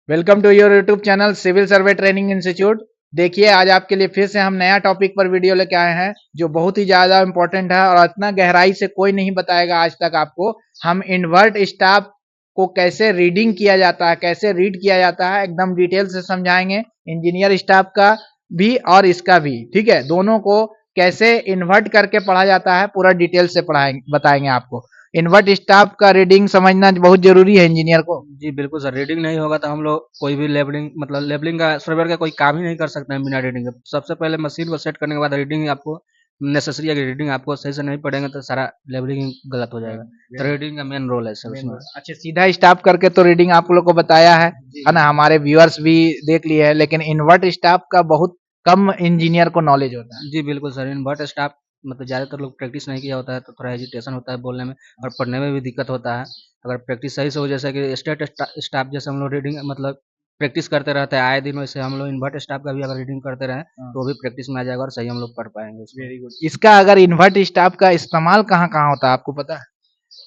Welcome to your YouTube channel Civil Survey Training Institute. देखिए आज आपके लिए फिर से हम नया टॉपिक पर वीडियो लेके आए हैं जो बहुत ही ज्यादा इंपॉर्टेंट है और इतना गहराई से कोई नहीं बताएगा आज तक आपको। हम इन्वर्ट स्टाफ को कैसे रीडिंग किया जाता है, कैसे रीड किया जाता है, एकदम डिटेल से समझाएंगे। इंजीनियर स्टाफ का भी और इसका भी, ठीक है, दोनों को कैसे इन्वर्ट करके पढ़ा जाता है पूरा डिटेल से पढ़ाएंगे, बताएंगे आपको। इन्वर्ट स्टाफ का रीडिंग समझना बहुत जरूरी है इंजीनियर को। जी बिल्कुल सर, रीडिंग नहीं होगा तो हम लोग कोई भी लेबलिंग मतलब लेबलिंग का सर्वेयर का कोई काम ही नहीं कर सकते हैं बिना रीडिंग के। सबसे पहले मशीन को सेट करने के बाद रीडिंग आपको नेसेसरी है कि रीडिंग आपको सही से नहीं पढ़ेंगे तो सारा लेबलिंग गलत हो जाएगा। तो रीडिंग का मेन रोल है सर उसमें। अच्छा, सीधा स्टाफ करके तो रीडिंग आप लोग को बताया है ना, हमारे व्यूअर्स भी देख लिए है, लेकिन इन्वर्ट स्टाफ का बहुत कम इंजीनियर को नॉलेज होता है। जी बिल्कुल सर, इन्वर्ट स्टाफ मतलब ज़्यादातर लोग प्रैक्टिस नहीं किया होता है तो थोड़ा हेजिटेशन होता है बोलने में और पढ़ने में भी दिक्कत होता है। अगर प्रैक्टिस सही से हो, जैसे कि स्टेट स्टाफ जैसे हम लोग रीडिंग मतलब प्रैक्टिस करते रहते हैं आए दिन, वैसे हम लोग इन्वर्ट स्टाफ का भी अगर रीडिंग करते रहें तो वो भी प्रैक्टिस में आ जाएगा और सही हम लोग पढ़ पाएंगे। Very good. इसका अगर इन्वर्ट स्टाफ का इस्तेमाल कहाँ कहाँ होता है आपको पता है?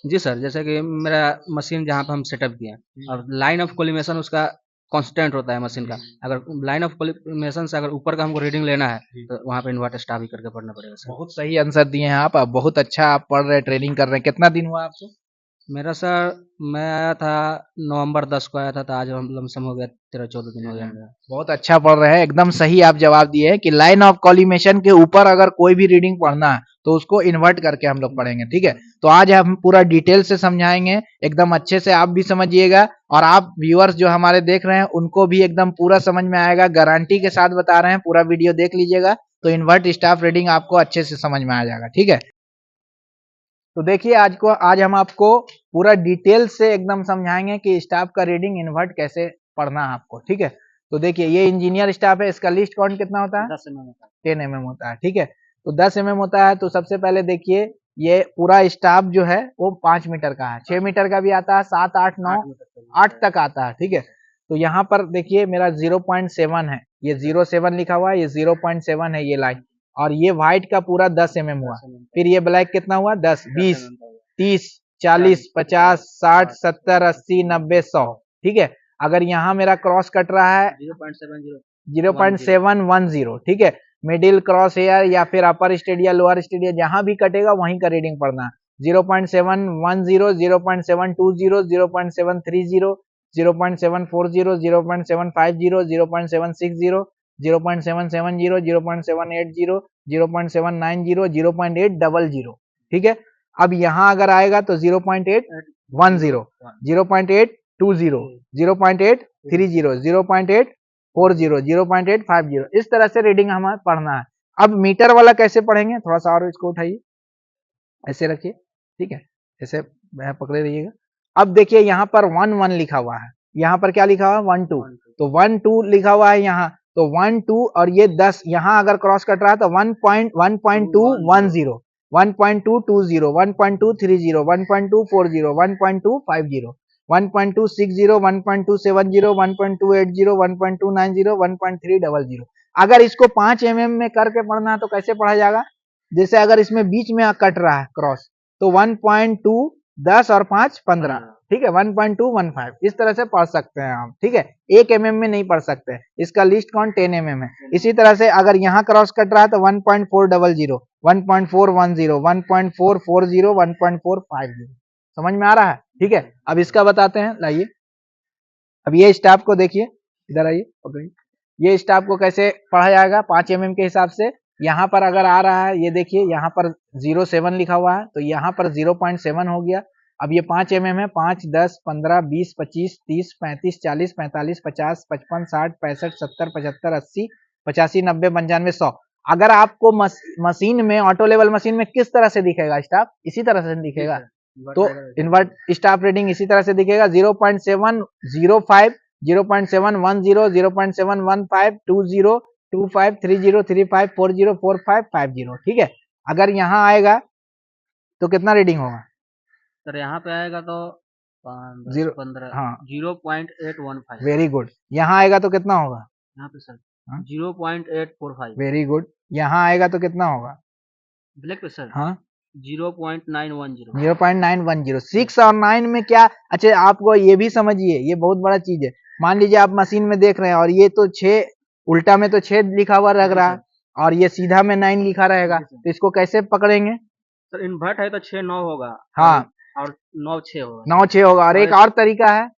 जी सर, जैसे कि मेरा मशीन जहाँ पे हम सेटअप किए हैं और लाइन ऑफ कोलिमेशन उसका कांस्टेंट होता है मशीन का। अगर लाइन ऑफ कोलिमेशन से अगर ऊपर का हमको रीडिंग लेना है तो वहाँ पे इन्वर्ट स्टाफ ही करके पढ़ना पड़ेगा सर। बहुत सही आंसर दिए हैं आप, बहुत अच्छा आप पढ़ रहे हैं, ट्रेनिंग कर रहे हैं। कितना दिन हुआ आपको? मेरा सर, मैं आया था नवंबर 10 को आया था, तो आज हम लमसम हो गया 13-14 दिन हो गया मेरा। बहुत अच्छा पढ़ रहे हैं, एकदम सही आप जवाब दिए हैं कि लाइन ऑफ कॉलिमेशन के ऊपर अगर कोई भी रीडिंग पढ़ना है तो उसको इन्वर्ट करके हम लोग पढ़ेंगे, ठीक है। तो आज हम पूरा डिटेल से समझाएंगे, एकदम अच्छे से आप भी समझिएगा और आप व्यूअर्स जो हमारे देख रहे हैं उनको भी एकदम पूरा समझ में आएगा, गारंटी के साथ बता रहे हैं। पूरा वीडियो देख लीजिएगा तो इन्वर्ट स्टाफ रीडिंग आपको अच्छे से समझ में आ जाएगा, ठीक है। तो देखिए आज हम आपको पूरा डिटेल से एकदम समझाएंगे कि स्टाफ का रीडिंग इन्वर्ट कैसे पढ़ना है आपको, ठीक है। तो देखिए ये इंजीनियर स्टाफ है, इसका लिस्ट काउंट कितना होता है? 10 mm होता है। 10 mm होता है, ठीक है। तो 10 mm होता है तो सबसे पहले देखिए ये पूरा स्टाफ जो है वो 5 मीटर का है, 6 मीटर का भी आता है, 7, 8, 9, 8 तक आता है, ठीक है। तो यहाँ पर देखिए मेरा 0.7 है, ये 07 लिखा हुआ है, ये 0.7 है ये लाइन, और ये व्हाइट का पूरा 10 mm हुआ। फिर ये ब्लैक कितना हुआ? 10, 20, 30, 40, 50, 60, 70, 80, 90, 100, ठीक है। अगर यहाँ मेरा क्रॉस कट रहा है 0.710, ठीक है, मिडिल क्रॉस हेयर या फिर अपर स्टेडिया लोअर स्टेडिया जहां भी कटेगा वहीं का रीडिंग पढ़ना। 0.710, 0.720, 0.730, 0.740, 0.750, 0.760, 0.770, 0.780, 0.790, 0.800, ठीक है। अब यहाँ अगर आएगा तो 0.810, 0.820, 0.830, 0.840, 0.850, इस तरह से रीडिंग हमें पढ़ना है। अब मीटर वाला कैसे पढ़ेंगे, थोड़ा सा और इसको उठाइए, ऐसे रखिए, ठीक है, ऐसे पकड़े रहिएगा। अब देखिए यहाँ पर 1 1 लिखा हुआ है, यहाँ पर क्या लिखा हुआ है? 1 2, तो 1 2 लिखा हुआ है यहाँ, तो 1 2 और ये 10 यहाँ अगर क्रॉस कट रहा है तो 1.210, 1.220, 1.230, 1.240, 1.250, 1.260, 1.270, 1.280, 1.290, 1.300। अगर इसको 5 mm में करके पढ़ना है तो कैसे पढ़ा जाएगा? जैसे अगर इसमें बीच में कट रहा है क्रॉस तो 1.2 10 और 5 15, ठीक है, 1.215 इस तरह से पढ़ सकते हैं हम, ठीक है। 1 mm में नहीं पढ़ सकते, इसका लिस्ट काउंट 10 mm है। इसी तरह से अगर यहाँ क्रॉस कट रहा है तो 1.400, 1.410, 1.440, 1.450, समझ में आ रहा है, ठीक है। अब इसका बताते हैं, लाइए। अब ये स्टाफ को देखिए, इधर आइए, पकड़िए। ये स्टाफ को कैसे पढ़ा जाएगा 5 mm के हिसाब से? यहाँ पर अगर आ रहा है, ये देखिए यहाँ पर 07 लिखा हुआ है तो यहाँ पर 0.7 हो गया। अब ये 5 mm है, 5, 10, 15, 20, 25, 30, 35, 40, 45, 50, 55, 60, 65, 70, 75, 80, 85, 90, 95, 100। अगर आपको मशीन में, ऑटो लेवल मशीन में किस तरह से दिखेगा स्टाफ? इसी तरह से दिखेगा। तो इन्वर्ट स्टाफ रीडिंग इसी तरह से दिखेगा, 0.705, 0.710, 0.715, 20, 25, 30, 35, 40, 45, 50, ठीक है। अगर यहाँ आएगा तो कितना रीडिंग होगा सर? यहाँ पे आएगा तो 15, हाँ, 0.815। Very good. यहाँ आएगा तो कितना होगा? यहाँ पे सर 0.845। Very good. यहाँ आएगा तो कितना होगा ब्लैक पे सर? हाँ, 0.910। 0.910। 6 और 9 में क्या? अच्छा, आपको ये भी समझिए, ये बहुत बड़ा चीज है। मान लीजिए आप मशीन में देख रहे हैं और ये तो 6 उल्टा में तो 6 लिखा हुआ लग रहा है और ये सीधा में 9 लिखा रहेगा, तो इसको कैसे पकड़ेंगे? सर इन्वर्ट है तो 6-9 होगा। हाँ, और 9-6 होगा। 9-6 होगा। और एक और तरीका है,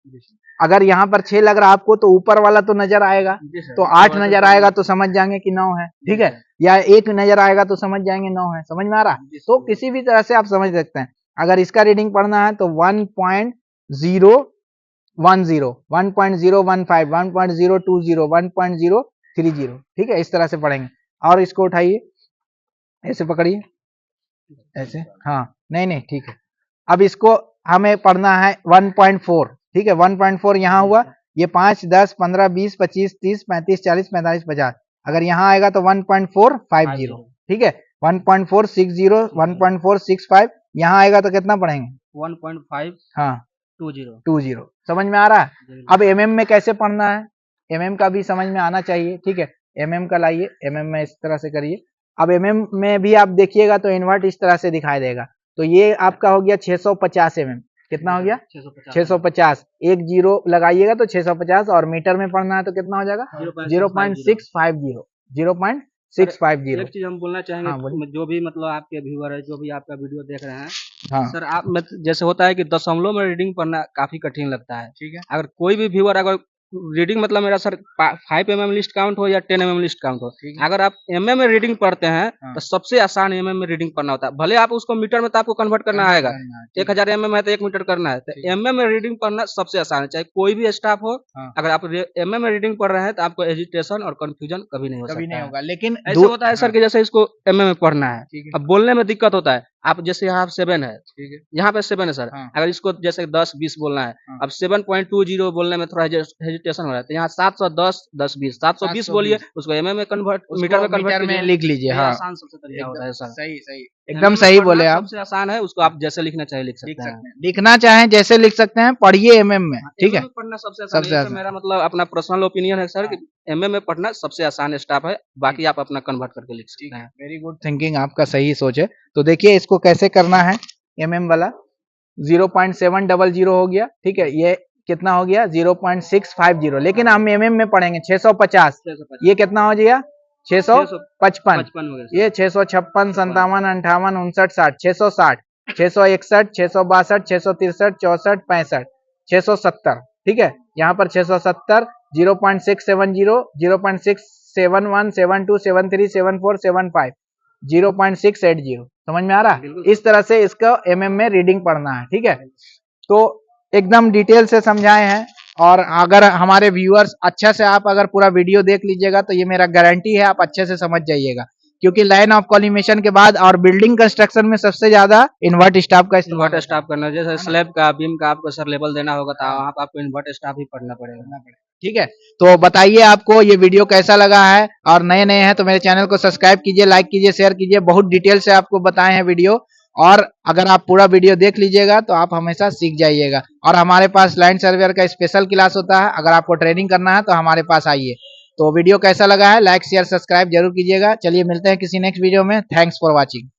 अगर यहाँ पर 6 लग रहा है आपको तो ऊपर वाला तो नजर आएगा, तो 8 नजर आएगा तो समझ जाएंगे कि 9 है, ठीक है। या 1 नजर आएगा तो समझ जाएंगे 9 है। समझ में आ रहा? तो किसी भी तरह से आप समझ सकते हैं। अगर इसका रीडिंग पढ़ना है तो 1.010, 1.015, 1.020, 1.030, ठीक है, इस तरह से पढ़ेंगे। और इसको उठाइए, ऐसे पकड़िए, ऐसे, हाँ, नहीं ठीक है। अब इसको हमें पढ़ना है 1.4, ठीक है। 1.4 यहाँ हुआ, ये 5, 10, 15, 20, 25, 30, 35, 40, 45, 50। अगर यहाँ आएगा तो 1.450, ठीक है। 1.460, 1.465, यहाँ आएगा तो कितना पढ़ेंगे? 1.5, हाँ, 20। समझ में आ रहा है? अब एमएम में कैसे पढ़ना है, एमएम का भी समझ में आना चाहिए, ठीक है। एमएम का लाइए, एमएम में इस तरह से करिए। अब एमएम में भी आप देखिएगा तो इन्वर्ट इस तरह से दिखाई देगा। तो ये आपका हो गया 650 mm। कितना हो गया? 650। एक जीरो लगाइएगा तो 650, और मीटर में पढ़ना है तो कितना हो जाएगा? 0.650, 0.650। एक चीज हम बोलना चाहेंगे, हाँ, जो भी मतलब आपके व्यूअर है, जो भी आपका वीडियो देख रहे हैं, हाँ, सर आप जैसे होता है कि दशमलव में रीडिंग पढ़ना काफी कठिन लगता है, ठीक है। अगर कोई भी व्यूअर अगर रीडिंग मतलब मेरा सर 5 mm लिस्ट काउंट हो या 10 mm लिस्ट काउंट हो, अगर आप mm में रीडिंग पढ़ते हैं तो सबसे आसान mm में रीडिंग पढ़ना होता है। भले आप उसको मीटर में तो आपको कन्वर्ट करना आएगा, 1000 mm है तो 1 मीटर करना है, तो mm में रीडिंग पढ़ना सबसे आसान है। चाहे कोई भी स्टाफ हो, अगर आप mm में रीडिंग पढ़ रहे हैं तो आपको एजिटेशन और कंफ्यूजन कभी नहीं हो सकता है। लेकिन ऐसे होता है सर कि जैसे इसको mm में पढ़ना है, अब बोलने में दिक्कत होता है। आप जैसे यहाँ 7 है, यहाँ पे 7 है सर, अगर इसको जैसे 10-20 बोलना है, अब 7.20 बोलने में थोड़ा हेजिटेशन हो रहा है, तो यहाँ 710, 10-20, 720 बोलिए, उसको एमएम में कन्वर्ट, मीटर में कन्वर्ट में लिख लीजिए। हाँ, आसान सबसे तरीका होता है सर। सही, एकदम सही बोले आप। सबसे आसान है, उसको आप जैसे लिखना चाहे लिख सकते हैं, लिखना चाहें जैसे लिख सकते हैं, पढ़िए एमएम में, ठीक है। पढ़ना सबसे आसान, मेरा मतलब अपना पर्सनल ओपिनियन है सर कि एमएम में पढ़ना सबसे आसान स्टाफ है, बाकी आप अपना कन्वर्ट करके लिख सकते हैं। वेरी गुड थिंकिंग, आपका सही सोच है। तो देखिए इसको कैसे करना है। एमएम वाला 0.700 हो गया, ठीक है। ये कितना हो गया? 0.650, लेकिन हम एमएम में पढ़ेंगे 650। ये कितना हो गया? 655। ये 656, 57, 58, 59, 60, 660, 661, 662, 663, 64, 65, 670, ठीक है। यहाँ पर 670, 0.670, 0.671, 72, 73, 74, 75, 0.680। समझ में आ रहा है? इस तरह से इसका एमएम में रीडिंग पढ़ना है, ठीक है। तो एकदम डिटेल से समझाए हैं, और अगर हमारे व्यूअर्स अच्छा से आप अगर पूरा वीडियो देख लीजिएगा तो ये मेरा गारंटी है आप अच्छे से समझ जाइएगा, क्योंकि लाइन ऑफ कॉलिमेशन के बाद और बिल्डिंग कंस्ट्रक्शन में सबसे ज्यादा इन्वर्ट स्टाफ का इन्वर्ट स्टाफ करना, जैसे स्लैब का, बीम का आपको सर लेवल देना होगा तो वहाँ पर आपको इन्वर्ट स्टाफ ही पढ़ना पड़ेगा, ठीक है। तो बताइए आपको ये वीडियो कैसा लगा है, और नए हैं तो मेरे चैनल को सब्सक्राइब कीजिए, लाइक कीजिए, शेयर कीजिए। बहुत डिटेल से आपको बताए हैं वीडियो, और अगर आप पूरा वीडियो देख लीजिएगा तो आप हमेशा सीख जाइएगा। और हमारे पास लैंड सर्वेयर का स्पेशल क्लास होता है, अगर आपको ट्रेनिंग करना है तो हमारे पास आइए। तो वीडियो कैसा लगा है, लाइक शेयर सब्सक्राइब जरूर कीजिएगा। चलिए मिलते हैं किसी नेक्स्ट वीडियो में। Thanks for watching.